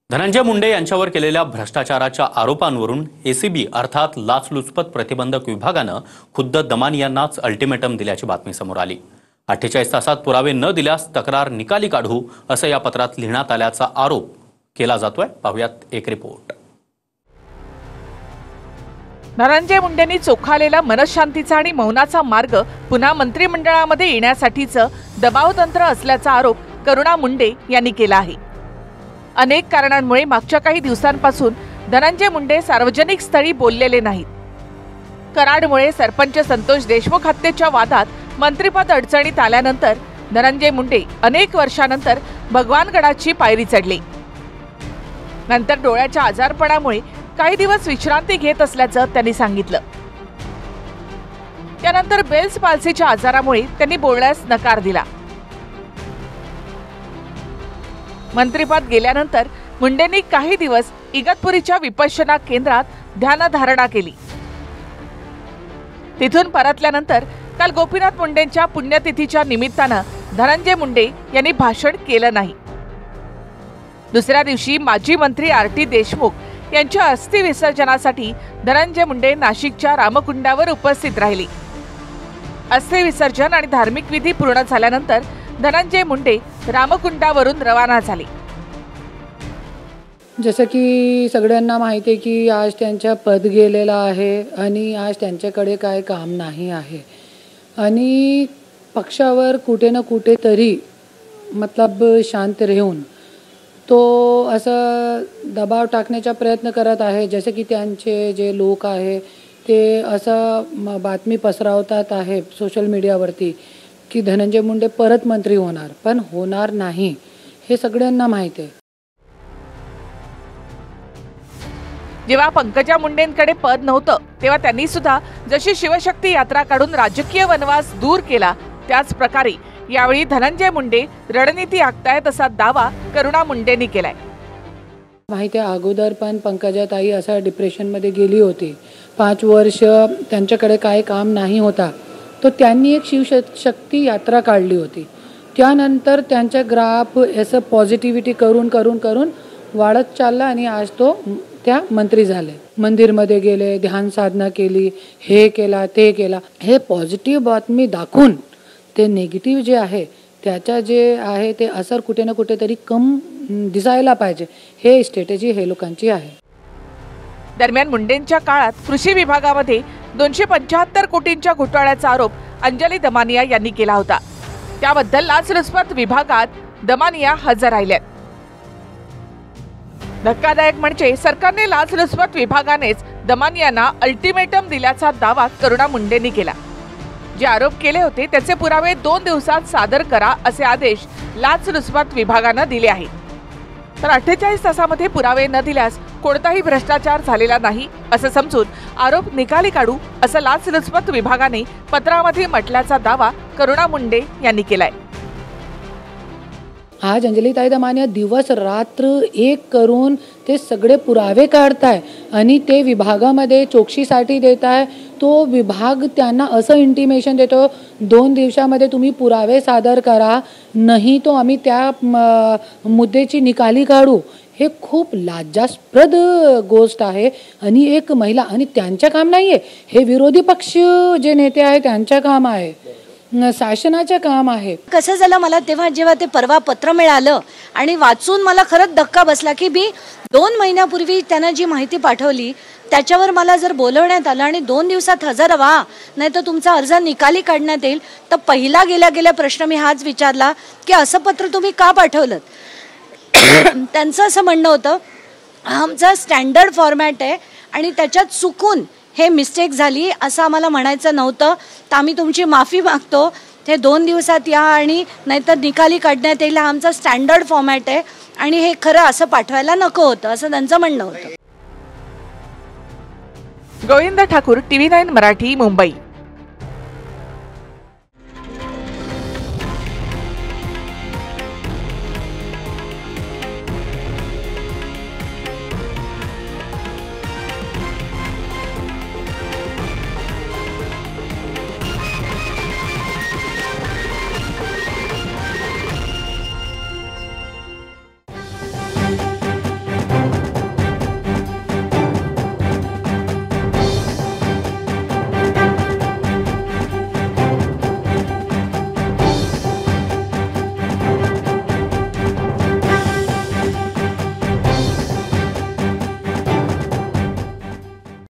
धनंजय मुंडे यांच्यावर केलेल्या भ्रष्टाचाराच्या आरोपांवरून एसीबी अर्थात लाचलुचपत प्रतिबंधक विभागानं खुद्द दमानी यांनाच अल्टिमेटम दिल्याची बातमी समोर आली। 48 तासात पुरावे न दिल्यास तक्रार निकाली काढू असं या पत्रात लिहिण्यात आल्याचा आरोप केला जातोय। पाहूयात एक रिपोर्ट। धनंजय मुंडेंनी चोखाळलेला मनशांतीचा आणि मौनाचा मार्ग पुन्हा मंत्रिमंडळामध्ये येण्यासाठीचं दबावतंत्र असल्याचा आरोप करुणा मुंडे यांनी केला आहे। अनेक कारणांमुळे मागच्या काही दिवसांपासून धनंजय मुंडे सार्वजनिक स्थळी बोललेले नाहीत। कराडमुळे सरपंच संतोष देशमुख हत्येच्या वादात मंत्रिपद अडचणीत आल्यानंतर धनंजय मुंडे अनेक वर्षांनंतर भगवानगडाची पायरी चढले। नंतर डोळ्याच्या आजारपणामुळे काही दिवस विश्रांती घेत असल्याचं त्यांनी सांगितलं। त्यानंतर बेल्स पाल्सीच्या आजारामुळे त्यांनी बोलण्यास नकार दिला। मंत्रिपद गेल्यानंतर मुंडेंनी काही दिवस इगतपुरीच्या विपश्यना केंद्रात ध्यानधारणा केली। तिथून परतल्यानंतर काल गोपीनाथ मुंडेंच्या पुण्यतिथीच्या निमित्तानं धनंजय मुंडे यांनी भाषण केलं नाही। दुसऱ्या दिवशी माजी मंत्री आरटी देशमुख यांच्या अस्थि विसर्जनासाठी धनंजय मुंडे नाशिकच्या रामकुंडावर उपस्थित राहिले। अस्थि विसर्जन आणि धार्मिक विधी पूर्ण झाल्यानंतर धनंजय मुंडे रामकुंडावरून रवाना झाले। जसं की सगळ्यांना माहिती आहे की आज त्यांचा पद गेलेला आहे आणि आज त्यांच्याकडे काय काम नाही आहे आणि पक्षावर कुठे ना कुठे तरी मतलब शांत राहून तो असं दबाव टाकण्याचा प्रयत्न करत आहे। जसे की त्यांचे जे लोक आहे ते असं बातमी पसरवतात आहे सोशल मीडियावरती की धनंजय मुंडे परत मंत्री होणार, पण होणार नाही हे सगळ्यांना माहिती आहे। जेव्हा पंकजा मुंडेंकडे पद नव्हतं तेव्हा त्यांनी सुद्धा जशी शिवशक्ती यात्रा काढून राजकीय वनवास दूर केला त्याच प्रकारे यावेळी धनंजय मुंडे रणनीती आखतायत असा दावा करुणा मुंडेंनी केलाय। माहिती आहे अगोदर पण पंकजा ताई असा डिप्रेशन मध्ये गेली होती। 5 वर्ष त्यांच्याकडे काय काम नाही होता, तो त्यांनी एक शिवशक्ती यात्रा काढली होती। त्यानंतर त्यांचा ग्राफ असं पॉझिटिव्हिटी करून करून करून वाढत चालला आणि आज तो त्या मंत्री झाले। मंदिरमध्ये गेले, ध्यान साधना केली, हे केला ते केला। हे पॉझिटिव्ह बातमी दाखवून ते नेगेटिव्ह जे आहे त्याचा जे आहे ते असर कुठे ना कुठे तरी कम दिसायला पाहिजे, हे स्ट्रॅटेजी हे लोकांची आहे। दरम्यान मुंडेंच्या काळात कृषी विभागामध्ये 275 कोटींच्या घोटाळ्याचा आरोप अंजली दमानिया यांनी केला होता। त्याबद्दल लाचलुचपत विभागात दमानिया हजर राहिल्यात। धक्कादायक म्हणजे सरकारने लाचलुचपत विभागानेच दमानियांना अल्टिमेटम दिल्याचा दावा करुणा मुंडेंनी केला। जे आरोप केले होते त्याचे पुरावे 2 दिवसात सादर करा असे आदेश लाचलुचपत विभागानं दिले आहेत। तर 48 तासामध्ये पुरावे न दिल्यास कोणताही भ्रष्टाचार झालेला नाही असं समजून आरोप निकाली काढू असं लाचलुचपत विभागाने पत्रामध्ये म्हटल्याचा दावा करुणा मुंडे यांनी केलाय। आज अंजलीताई दमानिया दिवस रात्र एक करून ते सगळे पुरावे काढताय आणि ते विभागामध्ये चौकशीसाठी देत आहे। तो विभाग त्यांना असं इंटिमेशन देतो 2 दिवसामध्ये तुम्ही पुरावे सादर करा, नाही तो आम्ही त्या मुद्द्याची निकाली काढू। हे खूप लाजास्पद गोष्ट आहे आणि एक महिला आणि त्यांचं काम नाहीये, हे विरोधी पक्ष जे नेते आहे त्यांचं काम आहे, शासनाचे काम आहे। कसं झालं मला तेव्हा जेव्हा ते परवा पत्र मिळालं आणि वाचून मला खरंच धक्का बसला की मी 2 महिन्यापूर्वी त्यांना जी माहिती पाठवली त्याच्यावर मला जर बोलवण्यात आलं आणि 2 दिवसात हजर व्हा नाही तर तुमचा अर्ज निकाली काढण्यात येईल, तर पहिला गेल्या प्रश्न मी हाच विचारला की असं पत्र तुम्ही का पाठवलं। त्यांचं असं म्हणणं होतं आमचा स्टँडर्ड फॉर्मॅट आहे आणि त्याच्यात चुकून हे मिस्टेक झाली असं आम्हाला म्हणायचं नव्हतं, तर आम्ही तुमची माफी मागतो। हे 2 दिवसात या आणि नाहीतर निकाली काढण्यात येईल, हा आमचा स्टँडर्ड फॉर्मॅट आहे आणि हे खरं असं पाठवायला नको होतं असं त्यांचं म्हणणं होतं। गोविंद ठाकूर, TV9 मराठी, मुंबई।